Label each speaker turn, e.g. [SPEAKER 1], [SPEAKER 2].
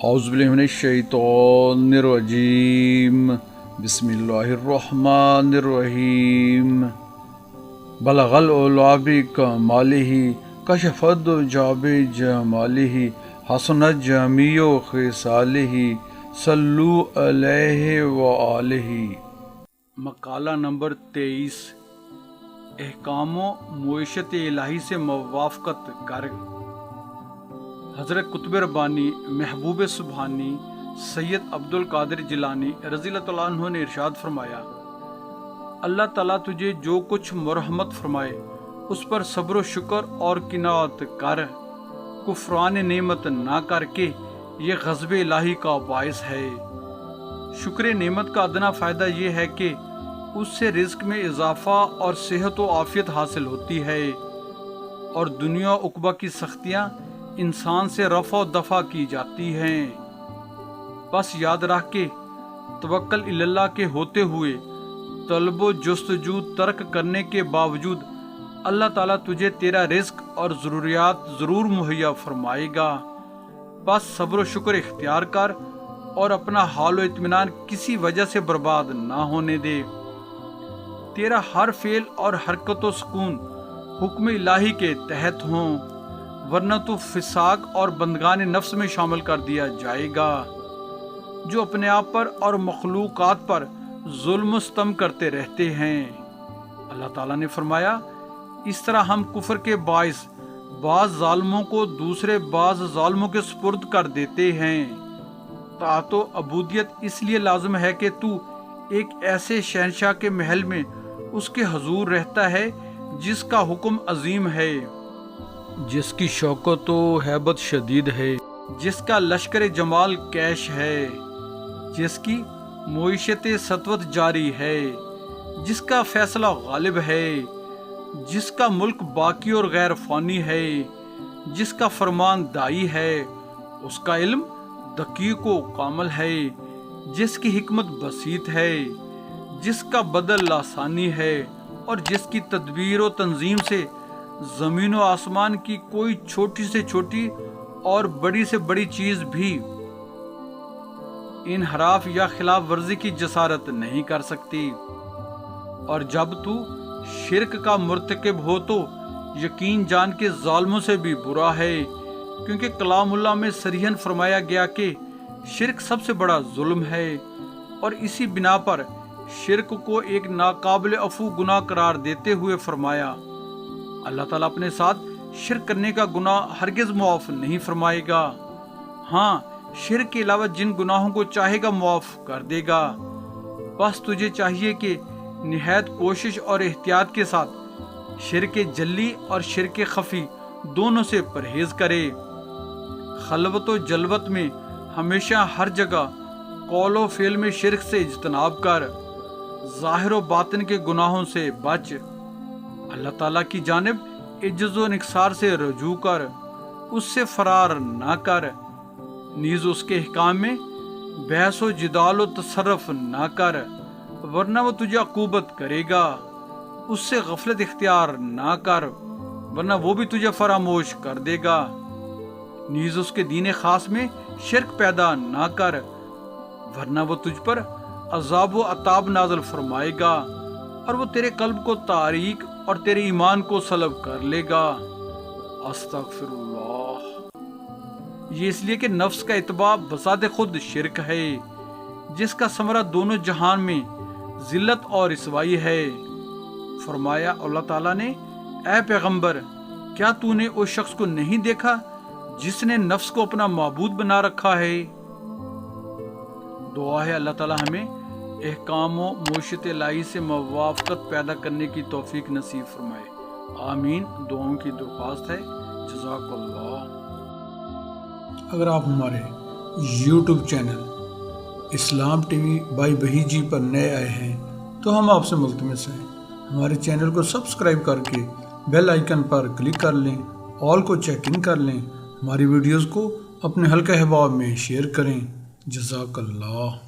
[SPEAKER 1] اعوذ باللہ من الشیطان الرجیم بسم اللہ الرحمن الرحیم بلغ العلا بکمالہ کشف الدجی بجمالہ حسنت جمیع خصالہ صلو علیہ وآلہ۔ مقالہ نمبر 23، احکام و معیشت الہی سے موافقت کر۔ حضرت قطب ربانی محبوب سبحانی سید عبد القادر جیلانی رضی اللہ تعالیٰ عنہ نے ارشاد فرمایا، اللہ تعالیٰ تجھے جو کچھ مرحمت فرمائے اس پر صبر و شکر اور قناعت کر، کفران نعمت نہ کر کے یہ غضب الہی کا باعث ہے۔ شکر نعمت کا ادنا فائدہ یہ ہے کہ اس سے رزق میں اضافہ اور صحت و عافیت حاصل ہوتی ہے، اور دنیا عقبہ کی سختیاں انسان سے رفع و دفع کی جاتی ہیں۔ بس یاد رکھ کے توکل اللہ کے ہوتے ہوئے طلب و جستجو ترک کرنے کے باوجود اللہ تعالیٰ تجھے تیرا رزق اور ضروریات ضرور مہیا فرمائے گا۔ بس صبر و شکر اختیار کر اور اپنا حال و اطمینان کسی وجہ سے برباد نہ ہونے دے۔ تیرا ہر فعل اور حرکت و سکون حکم الہی کے تحت ہوں، ورنہ تو فساق اور بندگان نفس میں شامل کر دیا جائے گا، جو اپنے آپ پر اور مخلوقات پر ظلم و ستم کرتے رہتے ہیں۔ اللہ تعالیٰ نے فرمایا، اس طرح ہم کفر کے باعث بعض ظالموں کو دوسرے بعض ظالموں کے سپرد کر دیتے ہیں۔ طاعت و عبودیت اس لیے لازم ہے کہ تو ایک ایسے شہنشاہ کے محل میں اس کے حضور رہتا ہے جس کا حکم عظیم ہے، جس کی شوکت و ہیبت شدید ہے، جس کا لشکر جمال کیش ہے، جس کی معیشت سطوت جاری ہے، جس کا فیصلہ غالب ہے، جس کا ملک باقی اور غیر فانی ہے، جس کا فرمان دائی ہے، اس کا علم دقیق و کامل ہے، جس کی حکمت بسیط ہے، جس کا بدل آسانی ہے، اور جس کی تدبیر و تنظیم سے زمین و آسمان کی کوئی چھوٹی سے چھوٹی اور بڑی سے بڑی چیز بھی انحراف یا خلاف ورزی کی جسارت نہیں کر سکتی۔ اور جب تو شرک کا مرتکب ہو تو یقین جان کے ظالموں سے بھی برا ہے، کیونکہ کلام اللہ میں صریحاً فرمایا گیا کہ شرک سب سے بڑا ظلم ہے، اور اسی بنا پر شرک کو ایک ناقابل عفو گناہ قرار دیتے ہوئے فرمایا، اللہ تعالیٰ اپنے ساتھ شرک کرنے کا گناہ ہرگز معاف نہیں فرمائے گا۔ ہاں، شرک کے علاوہ جن گناہوں کو چاہے گا معاف کر دے گا۔ بس تجھے چاہیے کہ نہایت کوشش اور احتیاط کے ساتھ شرک جلی اور شرک خفی دونوں سے پرہیز کرے۔ خلوت و جلوت میں ہمیشہ ہر جگہ قول و فعل میں شرک سے اجتناب کر، ظاہر و باطن کے گناہوں سے بچ، اللہ تعالیٰ کی جانب عجز و انکسار سے رجوع کر، اس سے فرار نہ کر، نیز اس کے احکام میں بحث و جدال و تصرف نہ کر، ورنہ وہ تجھے عقوبت کرے گا۔ اس سے غفلت اختیار نہ کر، ورنہ وہ بھی تجھے فراموش کر دے گا۔ نیز اس کے دین خاص میں شرک پیدا نہ کر، ورنہ وہ تجھ پر عذاب و عطاب نازل فرمائے گا، اور وہ تیرے قلب کو تاریک اور تیرے ایمان کو سلب کر لے گا۔ استغفر اللہ۔ یہ اس لیے کہ نفس کا اتباع بذات خود شرک ہے، جس کا ثمرہ دونوں جہان میں ذلت اور رسوائی ہے۔ فرمایا اللہ تعالیٰ نے، اے پیغمبر، کیا تو نے اس شخص کو نہیں دیکھا جس نے نفس کو اپنا معبود بنا رکھا ہے؟ دعا ہے اللہ تعالیٰ ہمیں احکام و معیشت الہی سے موافقت پیدا کرنے کی توفیق نصیب فرمائے، آمین۔ دعاؤں کی درخواست ہے، جزاک اللہ۔
[SPEAKER 2] اگر آپ ہمارے YouTube channel Islam TV by بائی بہیجی پر نئے آئے ہیں تو ہم آپ سے ملتمس ہیں، ہمارے چینل کو سبسکرائب کر کے بیل آئیکن پر کلک کر لیں، آل کو چیک ان کر لیں، ہماری ویڈیوز کو اپنے حلقہ احباب میں شیئر کریں، جزاک اللہ۔